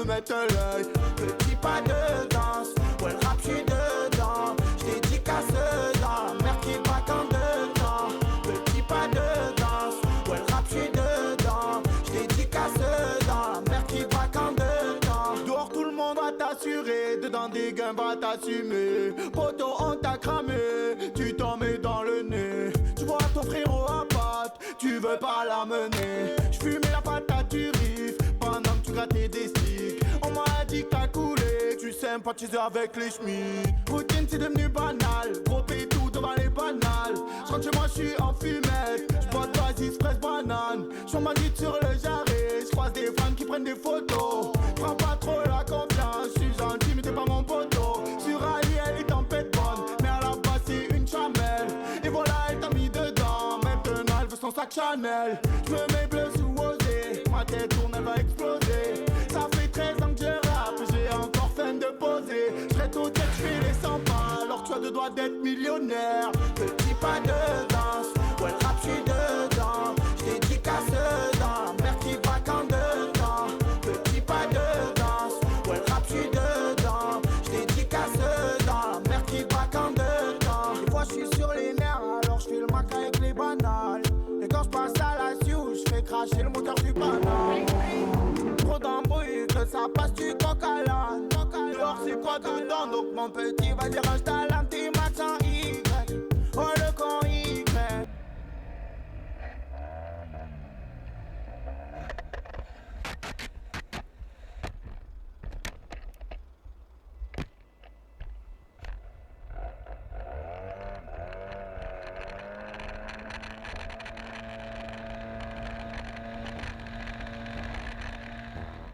mettre l'œil. Petit pas de danse, ouais le rap j'suis dedans. J'dédicace dans, merde qui braque en dedans. Petit pas de danse, ouais le rap j'suis dedans. J'dédicace dans, merde qui braque en dedans. Dehors tout le monde va t'assurer, dedans des gains va t'assumer. Poto on t'a cramé, tu t'en mets dans le nez. Tu vois ton frérot à patte, tu veux pas l'amener. J'fumais la patate du riff, pendant que tu grattais des sticks. On m'a dit que t'as coulé, tu sympathises avec les schmitts. Routine c'est devenu banal, gros tout devant les banales. J'rentre chez moi j'suis en fumette, j'bois d'oasis, fraise, banane. J'suis ma guide sur le jarret, j'croise des fans qui prennent des photos. Prends pas trop la confiance, j'suis gentil mais t'es pas mon poteau. Sur Ali elle est tempête bonne, mais à la base c'est une chamelle. Et voilà elle t'a mis dedans, maintenant elle veut son sac Chanel. J'me mets bleu sous osé, ma tête tourne elle va exploser. Ça fait 13 ans que je rappe, j'ai encore faim de poser. J'serais tout tête, j'fais les 100 pas, alors tu as deux doigts d'être millionnaire. Petit pas de danse, ouais le rap j'suis dedans. J'dédicace dans, merde qui braque en dedans. Petit pas de danse, ouais le rap j'suis dedans. J'dédicace dans, merde qui braque en dedans. Des fois j'suis sur les nerfs, alors j'fais le mac avec les banales. Et quand j'passe à la sioux, j'fais cracher le moteur du banal. Trop d'embrouilles, que ça passe du coq à l'âne. Dehors c'est quoi dedans, donc mon petit va dire range ta lame, t'es max en Y. Oh le con Y.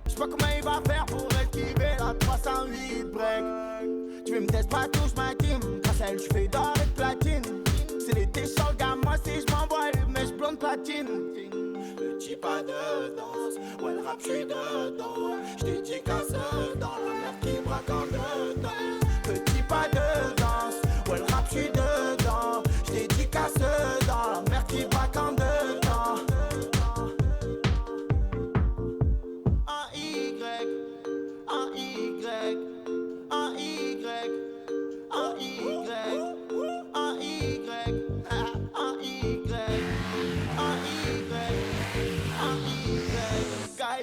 J'sais pas comment il va faire pour esquiver la 308 break. Tu veux me tester pas touche ma team, grâce à elle j'fais d'or et de platine. C'est l'été sur le gamme, moi si j'm'envoie les mèches blondes platine. Petit pas de danse, ouais le rap j'suis dedans. J'dédicace dans la merde qui braque en dedans. Petit pas de danse, ouais le rap j'suis dedans. J'dédicace dans la merde qui braque en dedans.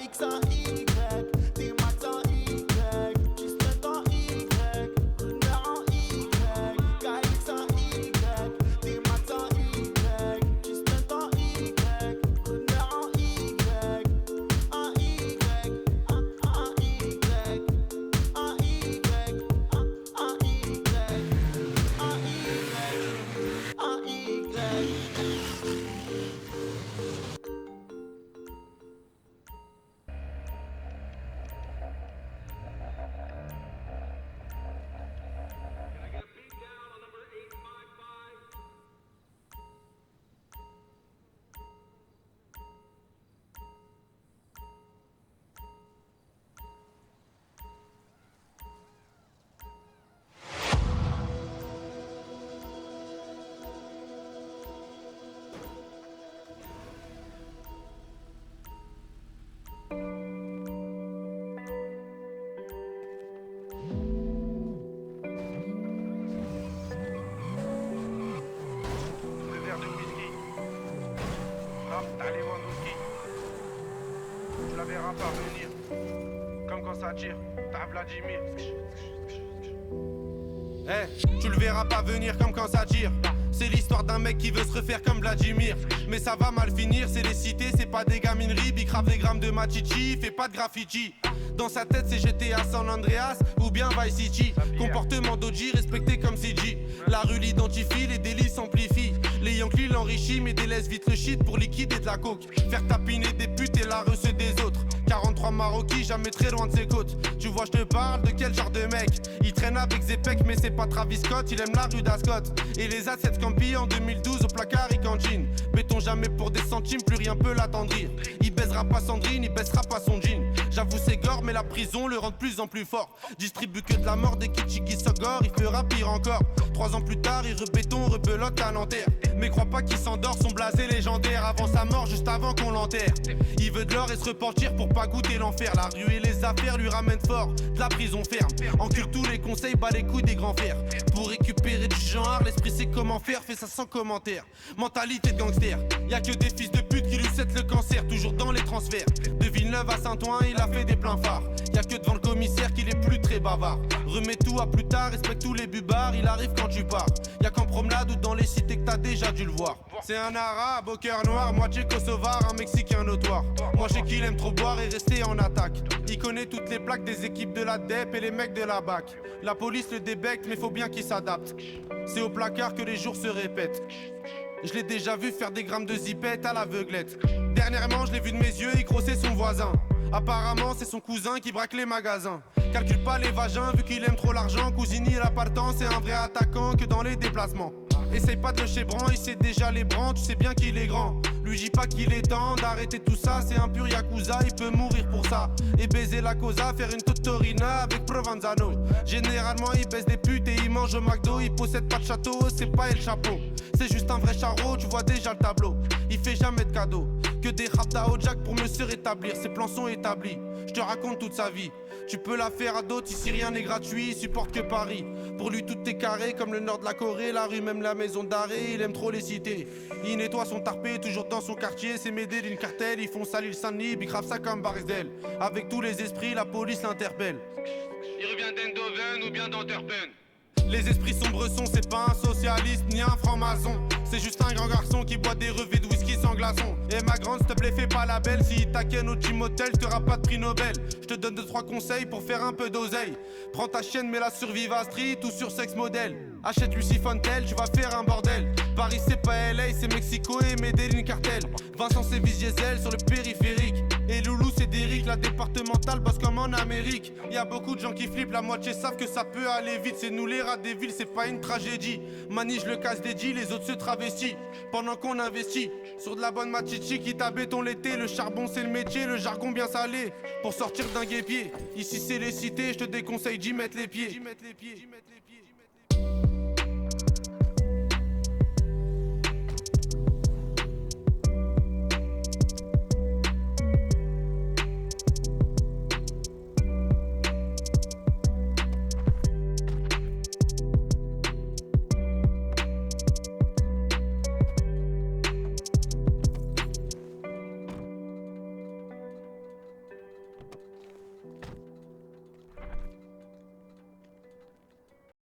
X en Y, des maths en Y, G-Strut en Y, Runner en Y, KX en Y, des maths en Y, G-Strut en Y, Runner en Y, en Y, en Y, en Y, en Y, en Y. Tu la verras pas venir, comme quand ça tire, t'as Vladimir. Tu le verras pas venir comme quand ça tire. C'est l'histoire d'un mec qui veut se refaire comme Vladimir. Mais ça va mal finir, c'est les cités, c'est pas des gamineries. Bicrave des grammes de machichi, fait pas de graffiti. Dans sa tête c'est GTA San Andreas ou bien Vice City. Comportement d'OG respecté comme CG. La rue l'identifie, les délits s'amplifient. Les Yankees l'enrichissent mais délaissent vite le shit pour liquider de la coke. Faire tapiner des putes et la recette des autres. 43 Maroquis, jamais très loin de ses côtes. Tu vois je te parle de quel genre de mec. Il traîne avec Zepec mais c'est pas Travis Scott. Il aime la rue d'Ascot. Et les assets Campi en 2012 au placard et cantine. Béton jamais pour des centimes, plus rien peut l'attendrir. Il baisera pas Sandrine, il baissera pas son jean. J'avoue c'est gore mais mais la prison le rend de plus en plus fort. Distribue que de la mort, des Kichigi Sogor, il fera pire encore. 3 ans plus tard, il rebéton, rebelote à Nanterre. Mais crois pas qu'il s'endort, son blasé légendaire avant sa mort, juste avant qu'on l'enterre. Il veut de l'or et se repentir pour pas goûter l'enfer. La rue et les affaires lui ramènent fort, de la prison ferme. Encule tous les conseils, bat les couilles des grands fers. Pour récupérer du genre, l'esprit sait comment faire, fait ça sans commentaire. Mentalité de gangster, y'a que des fils de pute qui lui cèdent le cancer, toujours dans les transferts. De Villeneuve à Saint-Ouen, il a fait des pleins phares. Y'a que devant le commissaire qu'il est plus très bavard. Remets tout à plus tard, respecte tous les bubards, il arrive quand tu pars. Y'a qu'en promenade ou dans les cités que t'as déjà dû le voir. C'est un arabe au cœur noir, moitié kosovar, un mexicain notoire. Moi je sais qu'il aime trop boire et rester en attaque. Il connaît toutes les plaques des équipes de la DEP et les mecs de la BAC. La police le débecte mais faut bien qu'il s'adapte. C'est au placard que les jours se répètent. Je l'ai déjà vu faire des grammes de zipette à l'aveuglette. Dernièrement je l'ai vu de mes yeux, il grossait son voisin. Apparemment c'est son cousin qui braque les magasins. Calcule pas les vagins vu qu'il aime trop l'argent. Cousini la partant, c'est un vrai attaquant que dans les déplacements. Essaye pas de le chébran, il sait déjà les brans, tu sais bien qu'il est grand. Lui dis pas qu'il est temps d'arrêter tout ça, c'est un pur yakuza, il peut mourir pour ça. Et baiser la cosa, faire une totorina avec Provenzano. Généralement il baisse des putes et il mange au McDo. Il possède pas de château, c'est pas El Chapeau. C'est juste un vrai charreau, tu vois déjà le tableau. Il fait jamais de cadeaux, que des raptas au jack pour mieux se rétablir. Ses plans sont établis, je te raconte toute sa vie. Tu peux la faire à d'autres, ici rien n'est gratuit, il supporte que Paris. Pour lui tout est carré, comme le nord de la Corée, la rue même la maison d'arrêt, il aime trop les cités. Il nettoie son tarpé, toujours dans son quartier, c'est m'aider d'une cartelle, ils font salir le Saint-Denis, ils gravent ça comme Barksdale. Avec tous les esprits, la police l'interpelle. Il revient d'Eindhoven ou bien d'Antwerpen. Les esprits sombres sont, c'est pas un socialiste ni un franc-maçon. C'est juste un grand garçon qui boit des revêts de whisky sans glaçon. Et ma grande, s'il te plaît, fais pas la belle. Si il t'acquienne au Team Hotel, t'auras pas de prix Nobel. Je te donne 2-3 conseils pour faire un peu d'oseille. Prends ta chienne, mets-la sur Viva Street ou sur Sex Model. Achète Lucy Fontel, tu vas faire un bordel. Paris c'est pas LA, c'est Mexico et Medellin Cartel. Vincent c'est Diesel sur le périphérique. Et Loulou c'est Derrick, la départementale bosse comme en Amérique. Y'a beaucoup de gens qui flippent, la moitié savent que ça peut aller vite. C'est nous les rats des villes, c'est pas une tragédie. Mani je le casse des deals, les autres se travestissent. Pendant qu'on investit sur de la bonne machichi qui t'a béton l'été. Le charbon c'est le métier, le jargon bien salé. Pour sortir d'un guépier, ici c'est les cités, je te déconseille d'y mettre les pieds.